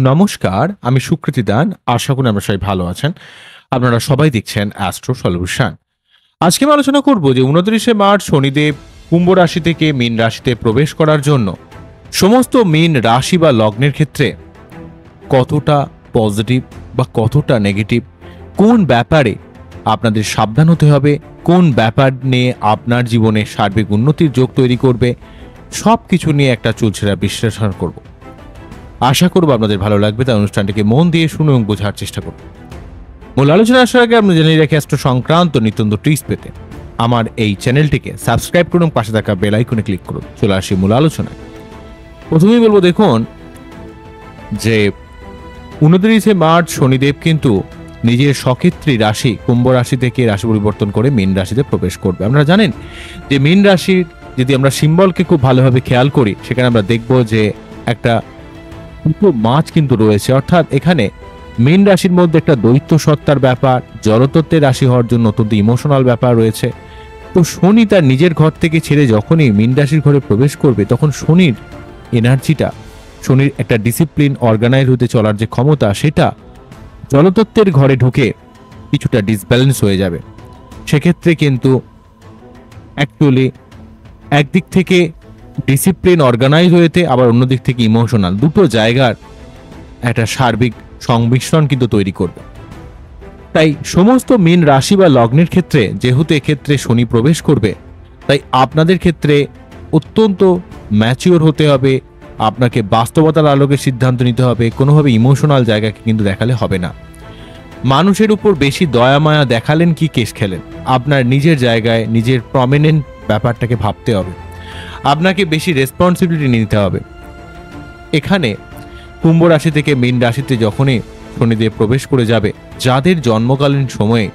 নমস্কার, আমি সুকৃতি দান। আশা করি আমরা সবাই ভালো আছেন। আপনারা সবাই দেখছেন অ্যাস্ট্রো সলিউশন। আজকে আমি আলোচনা করব যে 29শে মার্চ শনিদেব কুম্ভ রাশি থেকে মীন রাশিতে প্রবেশ করার জন্য সমস্ত মীন রাশি বা লগ্নের ক্ষেত্রে কতটা পজিটিভ বা কতটা নেগেটিভ, কোন ব্যাপারে আপনাদের সাবধান হতে হবে, কোন ব্যাপার নিয়ে আপনার জীবনে সার্বিক উন্নতির যোগ তৈরি করবে, সব কিছু নিয়ে একটা চুলচেরা বিশ্লেষণ করব। আশা করব আপনাদের ভালো লাগবে, তাই অনুষ্ঠানটিকে মন দিয়ে শুনে এবং বোঝার চেষ্টা করব। মূল আলোচনা আসার আগে আপনি জেনে রাখি অ্যাস্ট্রো সংক্রান্ত নিত্যন্ত টিপস পেতে আমার এই চ্যানেলটিকে সাবস্ক্রাইব করুন, পাশে থাকা বেল আইকনে ক্লিক করুন। চলে আসি মূল আলোচনায়। প্রথমেই বলবো, দেখুন যে 29শে মার্চ শনিদেব কিন্তু নিজের সক্ষেত্রী রাশি কুম্ভ রাশি থেকে রাশি পরিবর্তন করে মীন রাশিতে প্রবেশ করবে। আপনারা জানেন যে মীন রাশির যদি আমরা সিম্বলকে খুব ভালোভাবে খেয়াল করি, সেখানে আমরা দেখব যে একটা দুটো মাছ কিন্তু রয়েছে, অর্থাৎ এখানে মীন রাশির মধ্যে একটা দৈত্য সত্তার ব্যাপার, জলতত্ত্বের রাশি হওয়ার জন্য অত্যন্ত ইমোশনাল ব্যাপার রয়েছে। তো শনি তার নিজের ঘর থেকে ছেড়ে যখনই মীন রাশির ঘরে প্রবেশ করবে, তখন শনির এনার্জিটা, শনির একটা ডিসিপ্লিন অর্গানাইজ হতে চলার যে ক্ষমতা, সেটা জলতত্ত্বের ঘরে ঢুকে কিছুটা ডিসব্যালেন্স হয়ে যাবে। সেক্ষেত্রে কিন্তু অ্যাকচুয়ালি একদিক থেকে ডিসিপ্লিন অর্গানাইজ হয়েতে, আবার অন্যদিক থেকে ইমোশনাল, দুটো জায়গার একটা সার্বিক সংমিশ্রণ কিন্তু তৈরি করবে। তাই সমস্ত মীন রাশি বা লগ্নের ক্ষেত্রে যেহেতু এক্ষেত্রে শনি প্রবেশ করবে, তাই আপনাদের ক্ষেত্রে অত্যন্ত ম্যাচিওর হতে হবে। আপনাকে বাস্তবতার আলোকে সিদ্ধান্ত নিতে হবে, কোনোভাবে ইমোশনাল জায়গাকে কিন্তু দেখালে হবে না। মানুষের উপর বেশি দয়া মায়া দেখালেন কি কেস খেলেন, আপনার নিজের জায়গায় নিজের প্রমিনেন্ট ব্যাপারটাকে ভাবতে হবে, আপনাকে বেশি রেসপন্সিবিলিটি নিতে হবে। এখানে কুম্ভ রাশি থেকে মীন রাশিতে যখনই শনিদেব প্রবেশ করে যাবে, যাদের জন্মকালীন সময়ে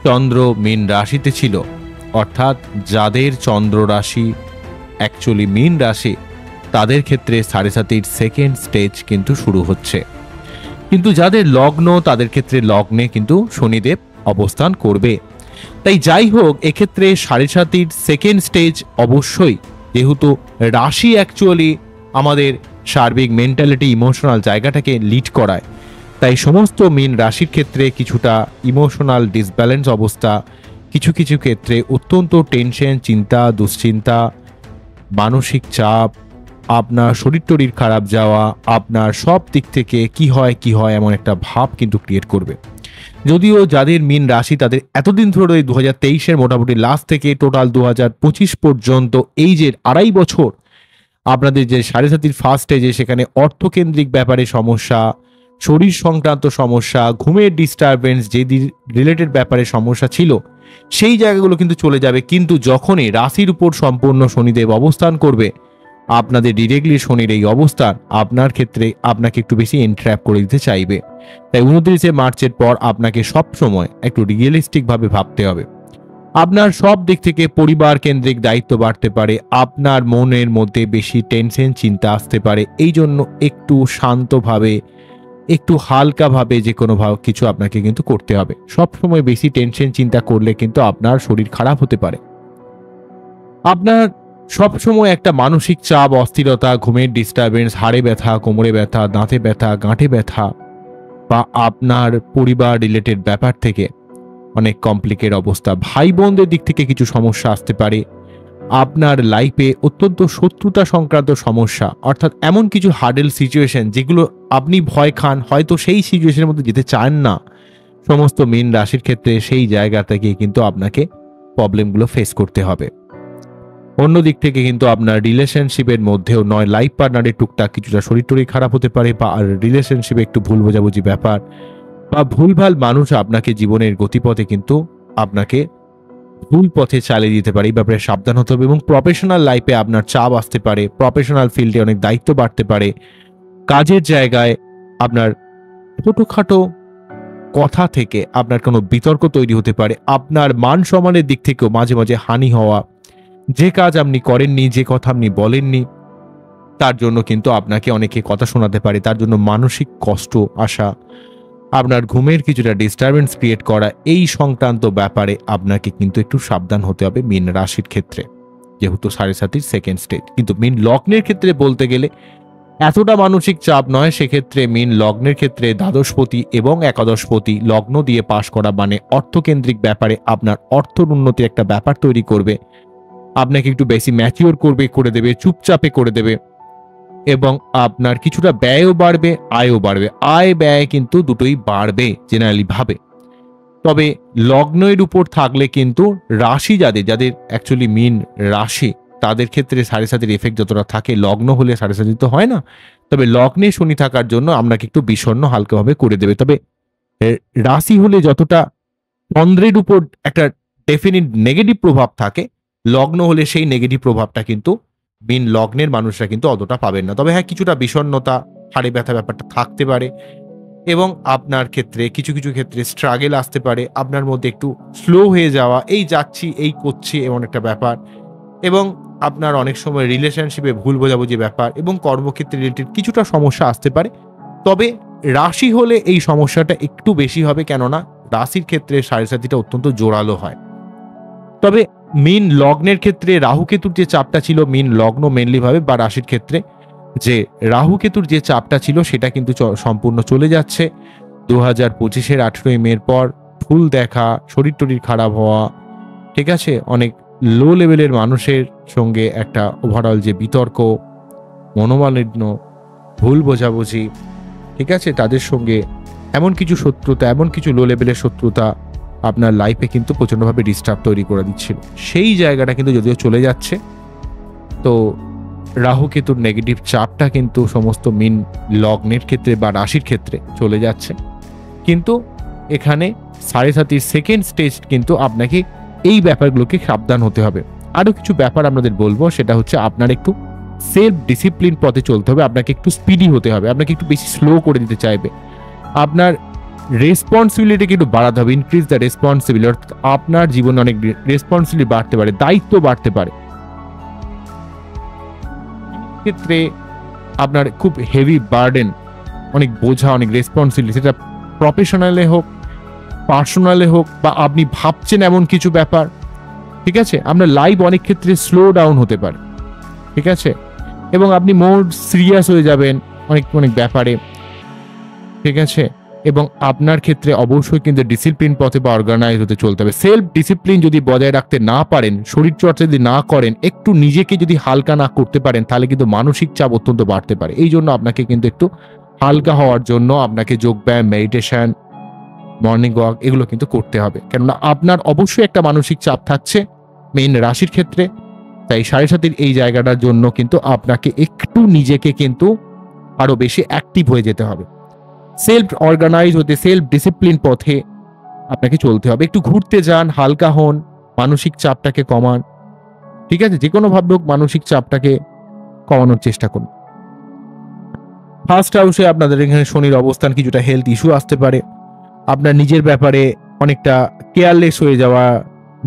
চন্দ্র মীন রাশিতে ছিল, অর্থাৎ যাদের চন্দ্র রাশি অ্যাকচুয়ালি মীন রাশি, তাদের ক্ষেত্রে 7.5 সেকেন্ড স্টেজ কিন্তু শুরু হচ্ছে। কিন্তু যাদের লগ্ন, তাদের ক্ষেত্রে লগ্নে কিন্তু শনিদেব অবস্থান করবে। তাই যাই হোক, এক্ষেত্রে 7.5 সেকেন্ড স্টেজ অবশ্যই, যেহেতু রাশি অ্যাকচুয়ালি আমাদের সার্বিক মেন্টালিটি, ইমোশনাল জায়গাটাকে লিড করায়, তাই সমস্ত মীন রাশির ক্ষেত্রে কিছুটা ইমোশনাল ডিসব্যালেন্স অবস্থা, কিছু কিছু ক্ষেত্রে অত্যন্ত টেনশন, চিন্তা, দুশ্চিন্তা, মানসিক চাপ, আপনার শরীর খারাপ যাওয়া, আপনার সব দিক থেকে কি হয় এমন একটা ভাব কিন্তু ক্রিয়েট করবে। যদিও যাদের মীন রাশি, তাদের এতদিন ধরে 2023-এর মোটামুটি লাস্ট থেকে টোটাল 2025 পর্যন্ত এই যে 2.5 বছর আপনাদের যে 7.5 ফার্স্ট স্টেজে, সেখানে অর্থকেন্দ্রিক ব্যাপারে সমস্যা, শরীর সংক্রান্ত সমস্যা, ঘুমের ডিস্টারবেন্স, যে রিলেটেড ব্যাপারে সমস্যা ছিল, সেই জায়গাগুলো কিন্তু চলে যাবে। কিন্তু যখনই রাশির উপর সম্পূর্ণ শনিদেব অবস্থান করবে, আপনাদের ডিরেক্টলি শনির এই অবস্থান আপনার ক্ষেত্রে আপনাকে একটু বেশি এন্ট্র্যাপ করে দিতে চাইবে। তাই 29শে মার্চের পর আপনাকে সবসময় একটু রিয়েলিস্টিকভাবে ভাবতে হবে। আপনার সব দিক থেকে পরিবার কেন্দ্রিক দায়িত্ব বাড়তে পারে, আপনার মনের মধ্যে বেশি টেনশন, চিন্তা আসতে পারে। এই জন্য একটু শান্তভাবে, একটু হালকাভাবে যে কোনো কিছু আপনাকে কিন্তু করতে হবে। সবসময় বেশি টেনশন চিন্তা করলে কিন্তু আপনার শরীর খারাপ হতে পারে। আপনার সবসময় একটা মানসিক চাপ, অস্থিরতা, ঘুমের ডিস্টারবেন্স, হাড়ে ব্যথা, কোমরে ব্যথা, দাঁতে ব্যথা, গাঁটে ব্যথা, বা আপনার পরিবার রিলেটেড ব্যাপার থেকে অনেক কমপ্লিকেট অবস্থা, ভাই বোনদের দিক থেকে কিছু সমস্যা আসতে পারে। আপনার লাইফে অত্যন্ত শত্রুতা সংক্রান্ত সমস্যা, অর্থাৎ এমন কিছু হার্ডেল সিচুয়েশন যেগুলো আপনি ভয় খান, হয়তো সেই সিচুয়েশনের মধ্যে যেতে চান না, সমস্ত মীন রাশির ক্ষেত্রে সেই জায়গা থেকে কিন্তু আপনাকে প্রবলেমগুলো ফেস করতে হবে। অন্যদিক থেকে কিন্তু আপনার রিলেশনশিপের মধ্যেও নয় লাইফ পার্টনারের টুকটাক কিছুটা শরীর খারাপ হতে পারে, বা রিলেশনশিপে একটু ভুল বোঝাবুঝি ব্যাপার, বা ভুলভাল মানুষ আপনাকে জীবনের গতিপথে কিন্তু আপনাকে ভুল পথে চালিয়ে দিতে পারে। এই ব্যাপারে সাবধান হতে হবে। এবং প্রফেশনাল লাইফে আপনার চাপ আসতে পারে, প্রফেশনাল ফিল্ডে অনেক দায়িত্ব বাড়তে পারে, কাজের জায়গায় আপনার ছোটখাটো কথা থেকে আপনার কোনো বিতর্ক তৈরি হতে পারে, আপনার মান সম্মানের দিক থেকেও মাঝে মাঝে হানি হওয়া, যে কাজ আপনি করেননি, যে কথা আপনি বলেননি, তার জন্য কিন্তু আপনাকে অনেকে কথা শোনাতে পারে, তার জন্য মানসিক কষ্ট আসা, আপনার ঘুমের কিছুটা ডিস্টারবেন্স ক্রিয়েট করা, এই সংক্রান্ত ব্যাপারে আপনাকে কিন্তু একটু সাবধান হতে হবে মীন রাশির ক্ষেত্রে, যেহেতু 7.5 সেকেন্ড স্টেজ। কিন্তু মীন লগ্নের ক্ষেত্রে বলতে গেলে এতটা মানসিক চাপ নয়। সেক্ষেত্রে মীন লগ্নের ক্ষেত্রে দ্বাদশপতি এবং একাদশপতি লগ্ন দিয়ে পাশ করা মানে অর্থকেন্দ্রিক ব্যাপারে আপনার অর্থর উন্নতির একটা ব্যাপার তৈরি করবে, আপনাকে একটু বেশি ম্যাচিওর করে দেবে, চুপচাপে করে দেবে, এবং আপনার কিছুটা ব্যয়ও বাড়বে, আয়ও বাড়বে। আয় ব্যয় কিন্তু দুটোই বাড়বে জেনারেলি ভাবে। তবে লগ্নের উপর থাকলে কিন্তু রাশি যাদের অ্যাকচুয়ালি মীন রাশি, তাদের ক্ষেত্রে 7.5 এফেক্ট যতটা থাকে, লগ্ন হলে 7.5 তো হয় না। তবে লগ্নে শনি থাকার জন্য আপনাকে একটু বিষণ্ণ হালকাভাবে করে দেবে। তবে রাশি হলে যতটা চন্দ্রের উপর একটা ডেফিনিট নেগেটিভ প্রভাব থাকে, লগ্ন হলে সেই নেগেটিভ প্রভাবটা কিন্তু মীন লগ্নের মানুষরা কিন্তু অতটা পাবেন না। তবে হ্যাঁ, কিছুটা বিষণ্ণতা, হাড়ে ব্যথা ব্যাপারটা থাকতে পারে, এবং আপনার ক্ষেত্রে কিছু কিছু ক্ষেত্রে স্ট্রাগেল আসতে পারে, আপনার মধ্যে একটু স্লো হয়ে যাওয়া, এই যাচ্ছি এই করছি এমন একটা ব্যাপার, এবং আপনার অনেক সময় রিলেশনশিপে ভুল বোঝাবুঝি ব্যাপার এবং কর্মক্ষেত্রে রিলেটেড কিছুটা সমস্যা আসতে পারে। তবে রাশি হলে এই সমস্যাটা একটু বেশি হবে, কেননা রাশির ক্ষেত্রে 7.5টা অত্যন্ত জোরালো হয়। তবে মীন লগ্নের ক্ষেত্রে রাহুকেতুর যে চাপটা ছিল মীন লগ্ন মেনলি ভাবে বা রাশির ক্ষেত্রে, যে রাহুকেতুর যে চাপটা ছিল সেটা কিন্তু সম্পূর্ণ চলে যাচ্ছে 2025-এর 18ই মের পর। ফুল দেখা, শরীর টরীর খারাপ হওয়া, ঠিক আছে, অনেক লো লেভেলের মানুষের সঙ্গে একটা ওভারঅল যে বিতর্ক, মনোমালিন্য, ভুল বোঝাবুঝি, ঠিক আছে, তাদের সঙ্গে এমন কিছু শত্রুতা, এমন কিছু লো লেভেলের শত্রুতা আপনার লাইফে কিন্তু প্রচণ্ডভাবে ডিস্টার্ব তৈরি করে দিচ্ছিল। সেই জায়গাটা কিন্তু যদিও চলে যাচ্ছে। তো রাহু কেতুর নেগেটিভ চাপটা কিন্তু সমস্ত মীন লগ্নের ক্ষেত্রে বা রাশির ক্ষেত্রে চলে যাচ্ছে। কিন্তু এখানে 7.5 সেকেন্ড স্টেজ কিন্তু আপনাকে এই ব্যাপারগুলোকে সাবধান হতে হবে। আরো কিছু ব্যাপার আপনাদের বলবো, সেটা হচ্ছে আপনার একটু সেলফ ডিসিপ্লিন পথে চলতে হবে, আপনাকে একটু স্পিডি হতে হবে, আপনাকে একটু বেশি স্লো করে দিতে চাইবে, আপনার রেসপন্সিবিলিটিকে একটু বাড়াতে হবে, ইনক্রিজ দ্য রেসপন্সিবিলিটি। অর্থাৎ আপনার জীবনে অনেক রেসপন্সিবিলিটি বাড়তে পারে, দায়িত্ব বাড়তে পারে, ক্ষেত্রে আপনার খুব হেভি বার্ডেন, অনেক বোঝা, অনেক রেসপন্সিবিলিটি, সেটা প্রফেশনালে হোক, পার্সোনালে হোক, বা আপনি ভাবছেন এমন কিছু ব্যাপার, ঠিক আছে, আপনার লাইফ অনেক ক্ষেত্রে স্লো ডাউন হতে পারে, ঠিক আছে, এবং আপনি মোর সিরিয়াস হয়ে যাবেন অনেক অনেক ব্যাপারে, ঠিক আছে। এবং আপনার ক্ষেত্রে অবশ্যই কিন্তু ডিসিপ্লিন পথে বা অর্গানাইজ হতে চলতে হবে। সেলফ ডিসিপ্লিন যদি বজায় রাখতে না পারেন, শরীরচর্চা যদি না করেন, একটু নিজেকে যদি হালকা না করতে পারেন, তাহলে কিন্তু মানসিক চাপ অত্যন্ত বাড়তে পারে। এই জন্য আপনাকে কিন্তু একটু হালকা হওয়ার জন্য আপনাকে যোগব্যায়াম, মেডিটেশন, মর্নিং ওয়াক এগুলো কিন্তু করতে হবে, কেননা আপনার অবশ্যই একটা মানসিক চাপ থাকছে মেইন রাশির ক্ষেত্রে। তাই 7.5 এই জায়গাটার জন্য কিন্তু আপনাকে একটু নিজেকে কিন্তু আরো বেশি অ্যাক্টিভ হয়ে যেতে হবে, সেলফ অর্গানাইজ হতে, সেলফ ডিসিপ্লিন পথে আপনাকে চলতে হবে। একটু ঘুরতে যান, হালকা হন, মানসিক চাপটাকে কমান, ঠিক আছে, যে কোনো ভাবে হোক মানসিক চাপটাকে কমানোর চেষ্টা করুন। ফার্স্ট হাউসে আপনাদের এখানে শনির অবস্থান, কিছুটা হেলথ ইস্যু আসতে পারে, আপনার নিজের ব্যাপারে অনেকটা কেয়ারলেস হয়ে যাওয়া,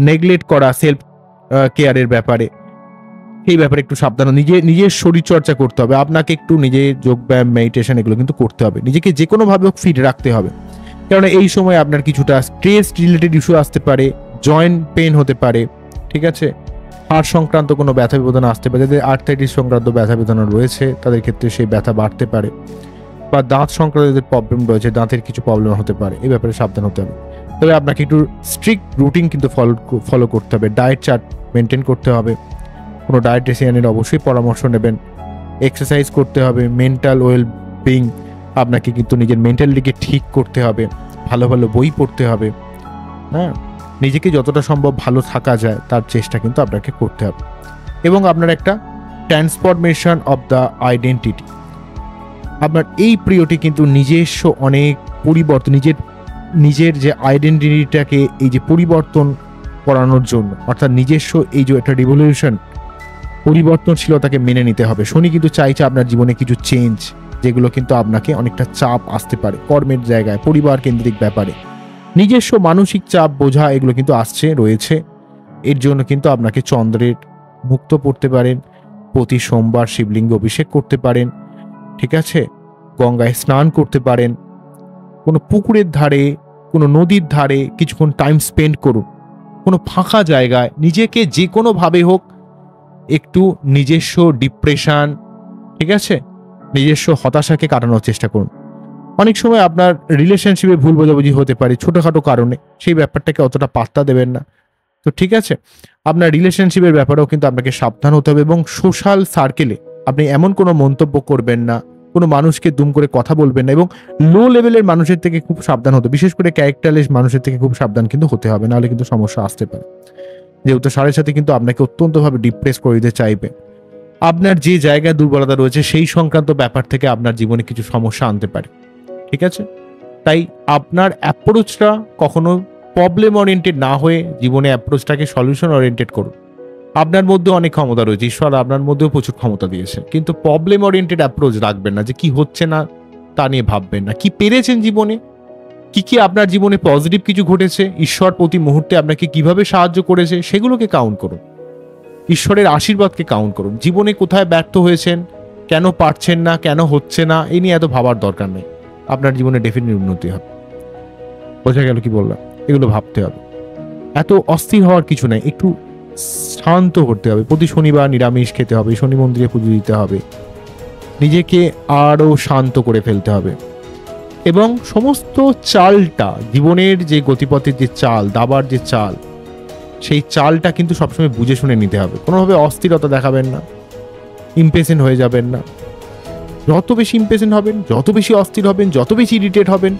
নেগলেক্ট করা সেলফ কেয়ারের ব্যাপারে, এই ব্যাপারে একটু সাবধান। নিজের শরীর চর্চা করতে হবে, আপনাকে একটু নিজের যোগব্যায়াম, মেডিটেশন এগুলো কিন্তু করতে হবে, নিজেকে যে কোনোভাবে ফিট রাখতে হবে, কেননা এই সময় আপনার কিছুটা স্ট্রেস রিলেটেড ইস্যু আসতে পারে, জয়েন্ট পেন হতে পারে, ঠিক আছে, হাড় সংক্রান্ত কোনো ব্যথা বেদনা আসতে পারে, যাদের আর্থ্রাইটিস সংক্রান্ত ব্যথা বেদনা রয়েছে তাদের ক্ষেত্রে সেই ব্যথা বাড়তে পারে, বা দাঁত সংক্রান্ত যাদের প্রবলেম রয়েছে, দাঁতের কিছু প্রবলেম হতে পারে, এই ব্যাপারে সাবধান হতে হবে। তবে আপনাকে একটু স্ট্রিক্ট রুটিন কিন্তু ফলো করতে হবে, ডায়েট চার্ট মেনটেন করতে হবে, কোনো ডায়েটিশিয়ানের অবশ্যই পরামর্শ নেবেন, এক্সারসাইজ করতে হবে, মেন্টাল ওয়েল বিং, আপনাকে কিন্তু নিজের মেন্টালিটিকে ঠিক করতে হবে, ভালো ভালো বই পড়তে হবে, হ্যাঁ, নিজেকে যতটা সম্ভব ভালো থাকা যায় তার চেষ্টা কিন্তু আপনাকে করতে হবে। এবং আপনার একটা ট্রান্সফরমেশন অফ দ্য আইডেন্টিটি, আপনার এই প্রিয়টি কিন্তু নিজস্ব অনেক পরিবর্তন, নিজের যে আইডেন্টিটিটাকে এই যে পরিবর্তন করানোর জন্য, অর্থাৎ নিজস্ব এই যে একটা রিভলিউশন, পরিবর্তনশীলতাকে মেনে নিতে হবে। শনি কিন্তু চাইছে আপনার জীবনে কিছু চেঞ্জ, যেগুলো কিন্তু আপনাকে অনেকটা চাপ আসতে পারে কর্মের জায়গায়, পরিবার কেন্দ্রিক ব্যাপারে, নিজস্ব মানসিক চাপ বোঝা এগুলো কিন্তু আসছে রয়েছে। এর জন্য কিন্তু আপনাকে চন্দ্রের মুক্ত পড়তে পারেন, প্রতি সোমবার শিবলিঙ্গে অভিষেক করতে পারেন, ঠিক আছে, গঙ্গায় স্নান করতে পারেন, কোনো পুকুরের ধারে, কোনো নদীর ধারে কিছুক্ষণ টাইম স্পেন্ড করুন, কোনো ফাঁকা জায়গায় নিজেকে যে কোনোভাবে হোক একটু নিজস্ব ডিপ্রেশন, ঠিক আছে, নিজস্ব হতাশাকে কাটানোর চেষ্টা করুন। অনেক সময় আপনার রিলেশনশিপে ভুল বোঝাবুঝি হতে পারে ছোটখাটো কারণে, সেই ব্যাপারটাকে অতটা পাত্তা দেবেন না। তো ঠিক আছে, আপনার রিলেশনশিপের ব্যাপারেও কিন্তু আপনাকে সাবধান হতে হবে এবং সোশ্যাল সার্কেলে আপনি এমন কোনো মন্তব্য করবেন না, কোনো মানুষকে দুম করে কথা বলবেন না এবং লো লেভেলের মানুষের থেকে খুব সাবধান হতে, বিশেষ করে ক্যারেক্টারলেস মানুষের থেকে খুব সাবধান কিন্তু হতে হবে, নাহলে কিন্তু সমস্যা আসতে পারে। যেহেতু সাড়ে সাথে কিন্তু আপনাকে অত্যন্তভাবে ডিপ্রেস করে দিতে চাইবে, আপনার যে জায়গায় দুর্বলতা রয়েছে সেই সংক্রান্ত ব্যাপার থেকে আপনার জীবনে কিছু সমস্যা আনতে পারে। ঠিক আছে, তাই আপনার অ্যাপ্রোচটা কখনো প্রবলেম ওরিয়েন্টেড না হয়ে জীবনে অ্যাপ্রোচটাকে সলিউশন ওরিয়েন্টেড করুন। আপনার মধ্যে অনেক ক্ষমতা রয়েছে, ঈশ্বর আপনার মধ্যেও প্রচুর ক্ষমতা দিয়েছে, কিন্তু প্রবলেম ওরিয়েন্টেড অ্যাপ্রোচ রাখবেন না, যে কি হচ্ছে না তা নিয়ে ভাববেন না, কি পেরেছেন জীবনে, কি আপনার জীবনে পজিটিভ কিছু ঘটেছে, ঈশ্বর প্রতি মুহূর্তে আপনাকে কিভাবে সাহায্য করেছে সেগুলোকে কাউন্ট করুন, ঈশ্বরের আশীর্বাদকে কাউন্ট করুন। জীবনে কোথায় ব্যর্থ হয়েছেন, কেন পারছেন না, কেন হচ্ছে না, এই নিয়ে এত ভাবার দরকার নেই। আপনার জীবনে ডেফিনেটলি উন্নতি হবে। বোঝা গেল কি বললাম? এগুলো ভাবতে হবে, এত অস্থির হওয়ার কিছু নাই, একটু শান্ত করতে হবে। প্রতি শনিবার নিরামিষ খেতে হবে, শনি মন্দিরে পুজো দিতে হবে, নিজেকে আরো শান্ত করে ফেলতে হবে এবং সমস্ত চালটা, জীবনের যে গতিপথের যে চাল, দাবার যে চাল, সেই চালটা কিন্তু সবসময় বুঝে শুনে নিতে হবে। কোনোভাবে অস্থিরতা দেখাবেন না, ইমপেশেন্ট হয়ে যাবেন না। যত বেশি ইমপেশেন্ট হবেন, যত বেশি অস্থির হবেন, যত বেশি ইরিটেট হবেন,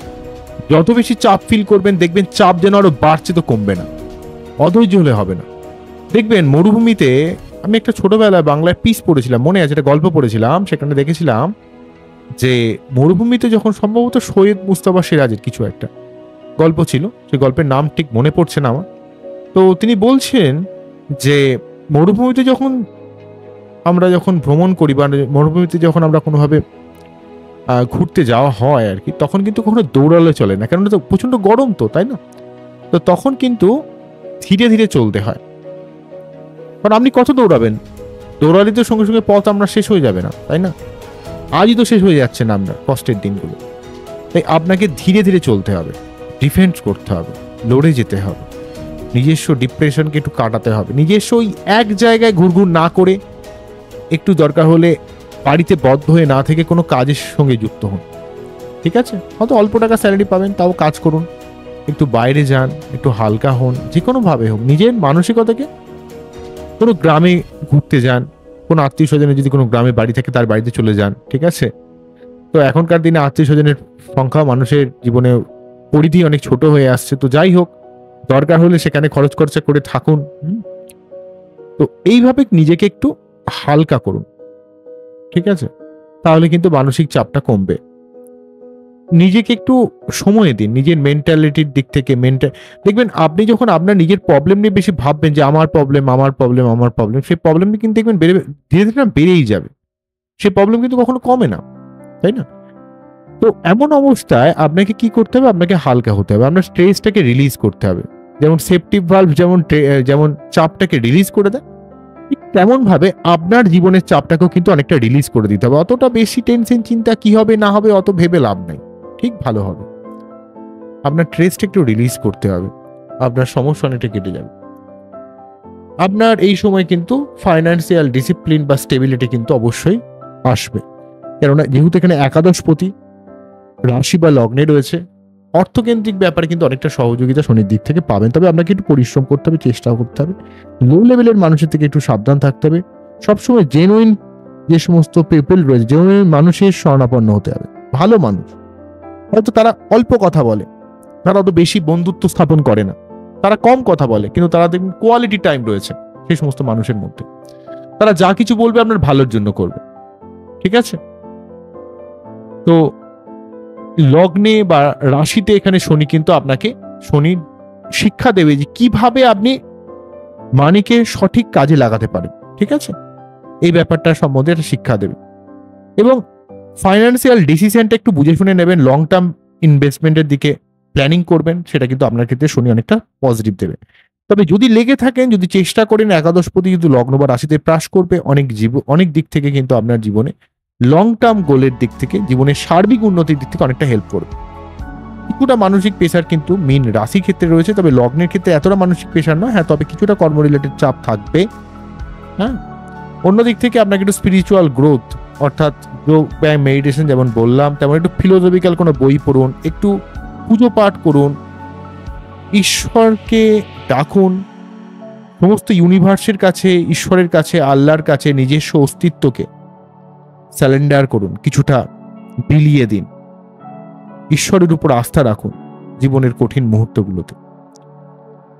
যত বেশি চাপ ফিল করবেন, দেখবেন চাপ যেন আরো বাড়ছে, তো কমবে না। অধৈর্য হলে হবে না। দেখবেন মরুভূমিতে, আমি একটা ছোটবেলায় বাংলায় পিস পড়েছিলাম, মনে আছে, একটা গল্প পড়েছিলাম, সেখানে দেখেছিলাম যে মরুভূমিতে যখন, সম্ভবত সৈয়দ মুস্তাফা সিরাজের কিছু একটা গল্প ছিল, সেই গল্পের নাম ঠিক মনে পড়ছে না আমার। তো তিনি বলছেন যে মরুভূমিতে যখন আমরা ভ্রমণ করি বা মরুভূমিতে যখন আমরা কোনোভাবে ঘুরতে যাওয়া হয় আর কি, তখন কিন্তু কখনো দৌড়ালে চলে না, কারণ তো প্রচন্ড গরম, তো তাই না? তো তখন কিন্তু ধীরে ধীরে চলতে হয়। কারণ আপনি কত দৌড়াবেন? দৌড়ালে তো সঙ্গে সঙ্গে পথ আমরা শেষ হয়ে যাবে না, তাই না? আজই তো শেষ হয়ে যাচ্ছে না আমরা কষ্টের দিনগুলো। তাই আপনাকে ধীরে ধীরে চলতে হবে, ডিফেন্স করতে হবে, লড়ে যেতে হবে, নিজস্ব ডিপ্রেশনকে একটু কাটাতে হবে, নিজস্ব ওই এক জায়গায় ঘুরঘুর না করে একটু দরকার হলে বাড়িতে বদ্ধ হয়ে না থেকে কোনো কাজের সঙ্গে যুক্ত হন। ঠিক আছে, হয়তো অল্প টাকা স্যালারি পাবেন, তাও কাজ করুন, একটু বাইরে যান, একটু হালকা হন, যে কোনোভাবে হোক নিজের মানসিকতাকে, কোনো গ্রামে ঘুরতে যান, কোনো আত্মীয় স্বজনের যদি কোনো গ্রামে বাড়ি থাকে তার বাড়িতে চলে যান। ঠিক আছে, তো এখনকার দিনে আত্মীয় স্বজনের সংখ্যা মানুষের জীবনে পরিধি অনেক ছোট হয়ে আসছে, তো যাই হোক, দরকার হলে সেখানে খরচ খরচা করে থাকুন। তো এইভাবে নিজেকে একটু হালকা করুন, ঠিক আছে, তাহলে কিন্তু মানসিক চাপটা কমবে। নিজেকে একটু সময় দিন, নিজের মেন্টালিটির দিক থেকে। দেখবেন আপনি যখন আপনার নিজের প্রবলেম নিয়ে বেশি ভাববেন, যে আমার প্রবলেম, আমার প্রবলেম, আমার প্রবলেম, সেই প্রবলেম কিন্তু দেখবেন ধীরে ধীরে না বেড়েই যাবে, সেই প্রবলেম কিন্তু কখনো কমে না, তাই না? তো এমন অবস্থায় আপনাকে কি করতে হবে? আপনাকে হালকা হতে হবে, আপনার স্ট্রেসটাকে রিলিজ করতে হবে। যেমন সেফটি ভালভ যেমন চাপটাকে রিলিজ করে দেয়, ঠিক তেমন ভাবে আপনার জীবনের চাপটাকেও কিন্তু অনেকটা রিলিজ করে দিতে হবে। অতটা বেশি টেনশন, চিন্তা কি হবে না হবে অত ভেবে লাভ নাই, ঠিক ভালো হবে। আপনার স্ট্রেসটা একটু রিলিজ করতে হবে, আপনার সমস্যা অনেকটা কেটে যাবে। আপনার এই সময় কিন্তু ফাইন্যান্সিয়াল ডিসিপ্লিন বা স্টেবিলিটি কিন্তু অবশ্যই আসবে, কেননা যেহেতু এখানে একাদশপতি রাশি বা লগ্নে রয়েছে, অর্থকেন্দ্রিক ব্যাপারে কিন্তু অনেকটা সহযোগিতা শনির দিক থেকে পাবেন। তবে আপনাকে একটু পরিশ্রম করতে হবে, চেষ্টা করতে হবে, লো লেভেলের মানুষের থেকে একটু সাবধান থাকতে হবে। সবসময় জেনুইন যে সমস্ত পিপল রয়েছে, জেনুইন মানুষের শরণাপন্ন হতে হবে। ভালো মানুষ, হয়তো তারা অল্প কথা বলে, তারা অত বেশি বন্ধুত্ব স্থাপন করে না, তারা কম কথা বলে, কিন্তু তারা দেখবেন কোয়ালিটি টাইম রয়েছে সেই সমস্ত মানুষের মধ্যে। তারা যা কিছু বলবে আপনার ভালোর জন্য করবে, ঠিক আছে? তো লগ্নে বা রাশিতে এখানে শনি কিন্তু আপনাকে, শনি শিক্ষা দেবে যে কিভাবে আপনি মানিকে সঠিক কাজে লাগাতে পারেন, ঠিক আছে? এই ব্যাপারটা সম্বন্ধে একটা শিক্ষা দেবে এবং ফাইন্যান্সিয়াল ডিসিশনটা একটু বুঝে শুনে নেবেন, লং টার্ম ইনভেস্টমেন্টের দিকে প্ল্যানিং করবেন, সেটা কিন্তু আপনার ক্ষেত্রে শনি অনেকটা পজিটিভ দেবে। তবে যদি লেগে থাকেন, যদি চেষ্টা করেন, একাদশপতি যদি লগ্ন বা রাশিতে প্রাস করবে, অনেক দিক থেকে কিন্তু আপনার জীবনে লং টার্ম গোলের দিক থেকে, জীবনের সার্বিক উন্নতির দিক থেকে অনেকটা হেল্প করবে। কিছুটা মানসিক প্রেশার কিন্তু মীন রাশি ক্ষেত্রে রয়েছে, তবে লগ্নের ক্ষেত্রে এতটা মানসিক প্রেশার নয়। হ্যাঁ, তবে কিছুটা কর্ম রিলেটেড চাপ থাকবে। হ্যাঁ, অন্যদিক থেকে আপনাকে একটু স্পিরিচুয়াল গ্রোথ, অর্থাৎ যোগ ব্যায়াম মেডিটেশন যেমন বললাম, তেমন একটু ফিলোসফিক্যাল কোনো বই পড়ুন, একটু পুজো পাঠ করুন, ঈশ্বরকে ডাকুন, সমস্ত ইউনিভার্সের কাছে, ঈশ্বরের কাছে, আল্লাহর কাছে নিজস্ব অস্তিত্বকে স্যালেন্ডার করুন, কিছুটা বিলিয়ে দিন, ঈশ্বরের উপর আস্থা রাখুন জীবনের কঠিন মুহূর্তগুলোতে।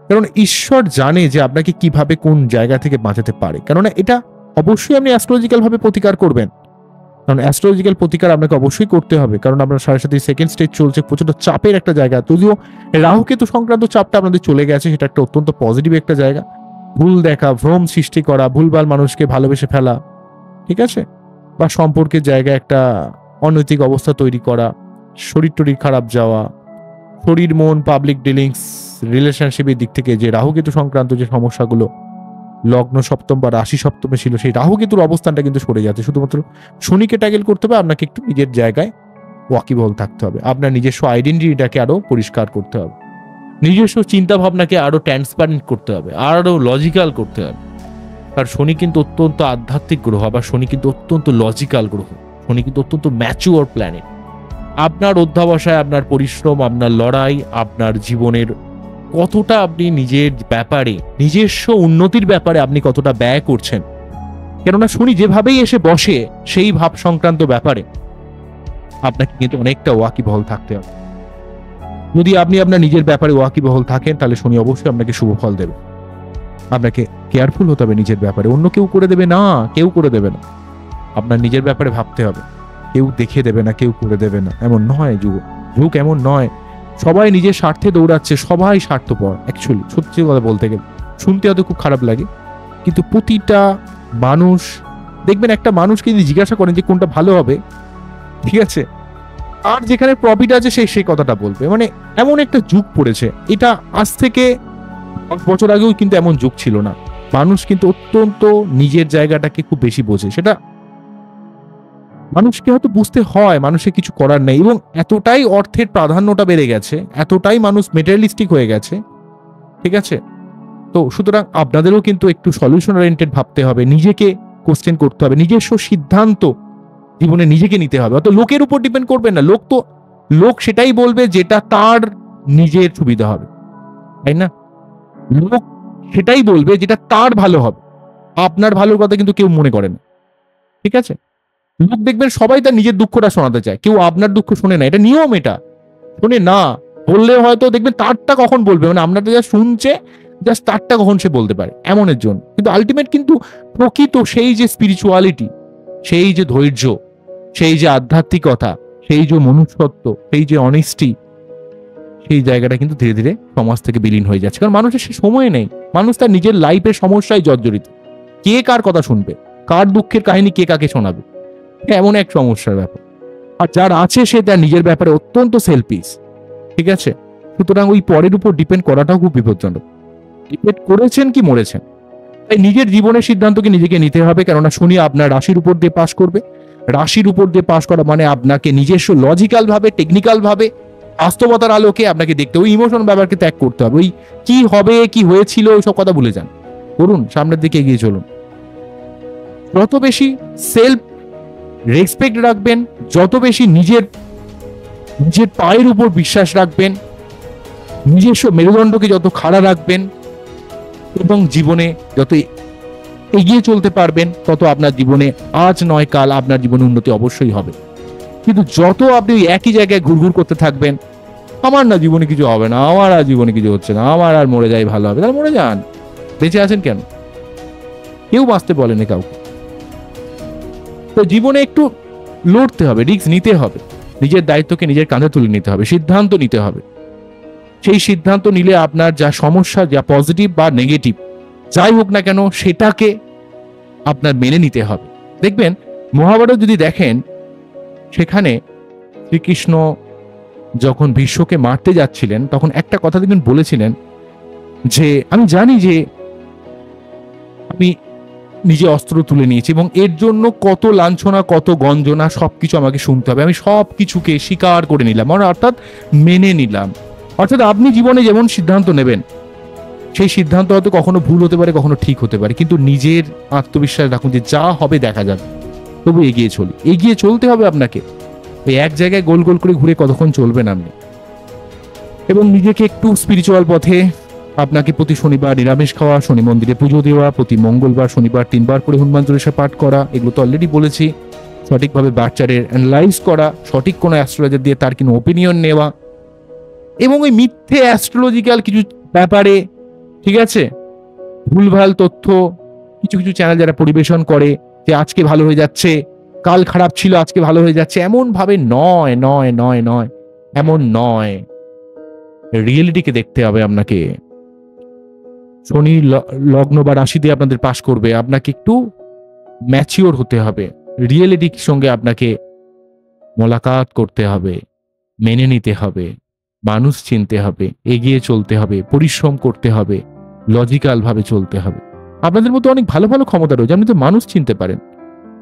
কারণ ঈশ্বর জানে যে আপনাকে কিভাবে কোন জায়গা থেকে বাঁচাতে পারে। কেননা এটা অবশ্যই আপনি অ্যাস্ট্রোলজিক্যাল ভাবে প্রতিকার করবেন, কারণ অ্যাস্ট্রোলজিক্যাল প্রতিকার আপনাকে অবশ্যই করতে হবে, কারণ আপনার 7.5 সেকেন্ড স্টেজ চলছে, প্রচন্ড চাপের একটা জায়গা। যদিও রাহুকেতু সংক্রান্ত চাপটা আপনাদের চলে গেছে, সেটা একটা অত্যন্ত পজিটিভ একটা জায়গা। ভুল দেখা, ভ্রম সৃষ্টি করা, ভুলভাল মানুষকে ভালোবেসে ফেলা, ঠিক আছে, বা সম্পর্কের জায়গায় একটা অনৈতিক অবস্থা তৈরি করা, শরীর টরীর খারাপ যাওয়া, শরীর মন পাবলিক ডিলিংস রিলেশনশিপের দিক থেকে যে রাহুকেতু সংক্রান্ত যে সমস্যাগুলো লগ্ন সপ্তম বা রাশি সপ্তমে ছিল, সেই রাহুকেতুর অবস্থানটা কিন্তু সরে যাচ্ছে। শুধুমাত্র শনিকে ট্যাকেল করতে হবে, আপনাকে একটু নিজের জায়গায় ওয়াকিবহল থাকতে হবে, আপনার নিজস্ব আইডেন্টিটিটাকে আরো পরিষ্কার করতে হবে, নিজস্ব চিন্তা ভাবনাকে আরো ট্রান্সপারেন্ট করতে হবে, আরো লজিক্যাল করতে হবে। কারণ শনি কিন্তু অত্যন্ত আধ্যাত্মিক গ্রহ, আবার শনি কিন্তু অত্যন্ত লজিক্যাল গ্রহ, শনি কিন্তু অত্যন্ত ম্যাচিওর প্ল্যানেট। আপনার অধ্যাবসায়, আপনার পরিশ্রম, আপনার লড়াই, আপনার জীবনের কতটা আপনি নিজের ব্যাপারে, নিজস্ব উন্নতির ব্যাপারে আপনি কতটা ব্যয় করছেন। কেননা শনি যেভাবেই এসে বসে সেই ভাব সংক্রান্ত ব্যাপারে আপনাকে কিন্তু অনেকটা ওয়াকিবহল থাকতে হবে। যদি আপনি আপনার নিজের ব্যাপারে ওয়াকিবহল থাকেন, তাহলে শনি অবশ্যই আপনাকে শুভ ফল দেবে। আপনাকে কেয়ারফুল হতে হবে নিজের ব্যাপারে, অন্য কেউ করে দেবে না, কেউ করে দেবে না, আপনার নিজের ব্যাপারে ভাবতে হবে। কেউ দেখে দেবে না, কেউ করে দেবে না, এমন নয় যুগ এমন নয়। সবাই নিজের স্বার্থে দৌড়াচ্ছে, সবাই স্বার্থপর। অ্যাকচুয়ালি সত্যি কথা বলতে গেলে, শুনতে হয়তো খুব খারাপ লাগে, কিন্তু প্রতিটা মানুষ দেখবেন, একটা মানুষকে যদি জিজ্ঞাসা করেন যে কোনটা ভালো হবে, ঠিক আছে, আর যেখানে প্রফিট আছে সেই কথাটা বলবে। মানে এমন একটা যুগ পড়েছে, এটা আজ থেকে 10 বছর আগেও কিন্তু এমন যুগ ছিল না। মানুষ কিন্তু অত্যন্ত নিজের জায়গাটাকে খুব বেশি বোঝে, সেটা মানুষকে হয়তো বুঝতে হয়, মানুষের কিছু করার নেই। এবং এতটাই অর্থের প্রাধান্যটা বেড়ে গেছে, এতটাই মানুষ মেটেরিয়ালিস্টিক হয়ে গেছে, ঠিক আছে। তো সুতরাং আপনাদেরও কিন্তু একটু সলিউশন ওরিয়েন্টেড ভাবতে হবে, নিজেকে কোশ্চেন করতে হবে, নিজস্ব সিদ্ধান্ত জীবনে নিজেকে নিতে হবে। অত লোকের উপর ডিপেন্ড করবেন না। লোক সেটাই বলবে যেটা তার নিজের সুবিধা হবে, তাই না? লোক সেটাই বলবে যেটা তার ভালো হবে, আপনার ভালোর কথা কিন্তু কেউ মনে করে না, ঠিক আছে। লোক দেখবেন সবাই তার নিজের দুঃখটা শোনাতে চায়, কেউ আপনার দুঃখ শোনে না, এটা নিয়ম, এটা শোনে না। বললে হয়তো দেখবেন তারটা কখন বলবে, মানে আপনারটা যা শুনছে জাস্ট তারটা কখন সে বলতে পারে, এমনের জন্য। কিন্তু আলটিমেট কিন্তু প্রকৃত সেই যে স্পিরিচুয়ালিটি, সেই যে ধৈর্য, সেই যে আধ্যাত্মিকতা, সেই যে মনুষ্যত্ব, সেই যে অনেস্টি, সেই জায়গাটা কিন্তু ধীরে ধীরে সমাজ থেকে বিলীন হয়ে যাচ্ছে। কারণ মানুষের সে সময় নেই, মানুষ তার নিজের লাইফের সমস্যায় জর্জরিত। কে কার কথা শুনবে, কার দুঃখের কাহিনী কে কাকে শোনাবে, এমন এক সমস্যার ব্যাপার। আর যার আছে সে তার নিজের ব্যাপারে অত্যন্ত সেলফিশ, ঠিক আছে। সুতরাং ওই পরের উপর ডিপেন্ড করাটাও খুব বিপজ্জনক। ডিপেন্ড করেছেন কি মরেছেন, তাই নিজের জীবনের সিদ্ধান্তকে নিজেকে নিতে হবে। কেননা শনি আপনার রাশির উপর দিয়ে পাস করবে। রাশির উপর দিয়ে পাস করা মানে আপনাকে নিজস্ব লজিক্যাল ভাবে, টেকনিক্যাল ভাবে, বাস্তবতার আলোকে আপনাকে দেখতে, ওই ইমোশন ব্যাপারকে ত্যাগ করতে হবে। ওই কি হবে, কি হয়েছিল, ওইসব কথা ভুলে যান, করুন, সামনের দিকে এগিয়ে চলুন। যত বেশি সেলফ রেসপেক্ট রাখবেন, যত বেশি নিজের পায়ের উপর বিশ্বাস রাখবেন, নিজস্ব মেরুদণ্ডকে যত খাড়া রাখবেন এবং জীবনে যত এগিয়ে চলতে পারবেন, তত আপনার জীবনে আজ নয় কাল আপনার জীবনে উন্নতি অবশ্যই হবে। কিন্তু যত আপনি একই জায়গায় ঘুরঘুর করতে থাকবেন, আমার না জীবনে কিছু হবে না, আমার আর জীবনে কিছু হচ্ছে না, আমার আর মরে যাই ভালো হবে, তাহলে মরে যান। বেঁচে আছেন কেন? কেউ বাঁচতে বলেনি কাউকে। তো জীবনে একটু লড়তে হবে, রিস্ক নিতে হবে, নিজের দায়িত্বকে নিজের কাঁধে তুলে নিতে হবে, সিদ্ধান্ত নিতে হবে। সেই সিদ্ধান্ত নিলে আপনার যা সমস্যা, যা পজিটিভ বা নেগেটিভ যাই হোক না কেন, সেটাকে আপনার মেনে নিতে হবে। দেখবেন মহাভারত যদি দেখেন, সেখানে শ্রীকৃষ্ণ যখন ভীষ্মকে মারতে যাচ্ছিলেন, তখন একটা কথা দেখবেন বলেছিলেন যে আমি জানি যে আমি নিজে অস্ত্র তুলে নিয়েছি এবং এর জন্য কত লাঞ্ছনা, কত গঞ্জনা, সবকিছু আমাকে শুনতে হবে, আমি সবকিছুকে স্বীকার করে নিলাম, অর্থাৎ মেনে নিলাম। অর্থাৎ আপনি জীবনে যেমন সিদ্ধান্ত নেবেন, সেই সিদ্ধান্ত হয়তো কখনো ভুল হতে পারে, কখনো ঠিক হতে পারে, কিন্তু নিজের আত্মবিশ্বাস রাখুন যে যা হবে দেখা যাবে। তবু এগিয়ে চলি। এগিয়ে চলতে হবে আপনাকে। ওই এক জায়গায় গোল গোল করে ঘুরে কতক্ষণ চলবেন আপনি। এবং নিজেকে একটু স্পিরিচুয়াল পথে, আপনাকে প্রতি শনিবার নিরামিষ খাওয়া, শনি মন্দিরে পুজো দেওয়া, প্রতি মঙ্গলবার শনিবার 3 বার করে হনুমান চল্লিশা পাঠ করা, এগুলো তো অলরেডি বলেছি। সঠিকভাবে বাচ্চাদের অ্যানালাইজ করা, সঠিক কোনো অ্যাস্ট্রোলজার দিয়ে তার কোনো ওপিনিয়ন নেওয়া, এবং ওই মিথ্যে অ্যাস্ট্রোলজিক্যাল কিছু ব্যাপারে, ঠিক আছে, ভুলভাল তথ্য কিছু কিছু চ্যানেল যারা পরিবেশন করে যে আজকে ভালো হয়ে যাচ্ছে, কাল খারাপ ছিল আজকে ভালো হয়ে যাচ্ছে, এমন ভাবে নয় নয় নয় নয়, এমন নয়। রিয়েলিটিকে দেখতে হবে আপনাকে। শনি লগ্ন বা রাশি দিয়ে আপনাদের পাশ করবে, আপনাকে একটু ম্যাচিওর হতে হবে। রিয়েলিটির সঙ্গে আপনাকে মোলাকাত করতে হবে, মেনে নিতে হবে, মানুষ চিনতে হবে, এগিয়ে চলতে হবে, পরিশ্রম করতে হবে, লজিক্যাল ভাবে চলতে হবে। আপনাদের মধ্যে অনেক ভালো ভালো ক্ষমতা রয়েছে, আপনি তো মানুষ চিনতে পারেন।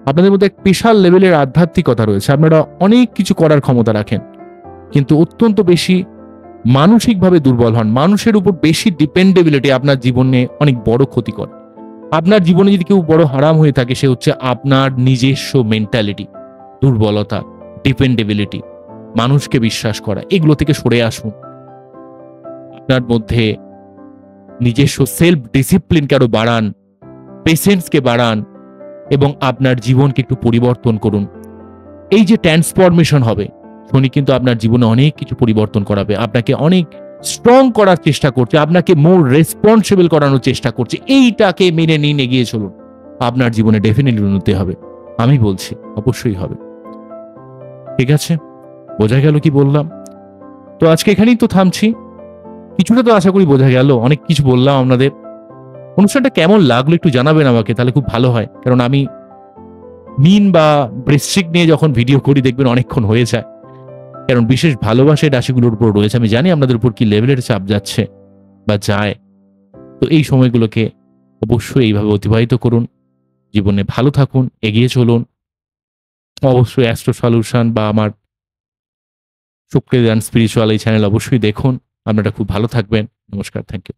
আপনাদের মধ্যে এক বিশাল লেভেলের আধ্যাত্মিকতা রয়েছে, আপনারা অনেক কিছু করার ক্ষমতা রাখেন, কিন্তু অত্যন্ত বেশি মানসিকভাবে দুর্বল হন। মানুষের উপর বেশি ডিপেন্ডেবিলিটি আপনার জীবনে অনেক বড় ক্ষতিকর। আপনার জীবনে যদি কেউ বড় হারাম হয়ে থাকে, সে হচ্ছে আপনার নিজস্ব মেন্টালিটি, দুর্বলতা, ডিপেন্ডেবিলিটি, মানুষকে বিশ্বাস করা। এগুলো থেকে সরে আসুন। আপনার মধ্যে নিজস্ব সেলফ ডিসিপ্লিনকে আরো বাড়ান, পেশেন্সকে বাড়ান, এবং আপনার জীবনকে একটু পরিবর্তন করুন। এই যে ট্রান্সফরমেশন হবে, শনি কিন্তু আপনার জীবনে অনেক কিছু পরিবর্তন করাবে, আপনাকে অনেক স্ট্রং করার চেষ্টা করছে, আপনাকে মোর রেসপন্সিবল করানোর চেষ্টা করছে। এইটাকে মেনে নিন, এগিয়ে চলুন, আপনার জীবনে ডেফিনেটলি উন্নতি হবে। আমি বলছি অবশ্যই হবে। ঠিক আছে, বোঝা গেল কি বললাম? তো আজকে এখানেই তো থামছি। কিছুটা তো আশা করি বোঝা গেল, অনেক কিছু বললাম আপনাদের। অনুষ্ঠানটা কেমন লাগলো একটু জানাবেন আমাকে, তাহলে খুব ভালো হয়। কারণ আমি মিন বা বৃশ্চিক নিয়ে যখন ভিডিও করি দেখবেন অনেকক্ষণ হয়ে যায়, কারণ বিশেষ ভালোবাসা এই রাশিগুলোর উপর রয়েছে। আমি জানি আপনাদের উপর কি লেভেলের চাপ যাচ্ছে বা যায়। তো এই সময়গুলোকে অবশ্যই এইভাবে অতিবাহিত করুন, জীবনে ভালো থাকুন, এগিয়ে চলুন। অবশ্যই অ্যাস্ট্রো সলিউশন বা আমার শুক্রদান স্পিরিচুয়াল এই চ্যানেল অবশ্যই দেখুন। আপনারা খুব ভালো থাকবেন। নমস্কার, থ্যাংক ইউ।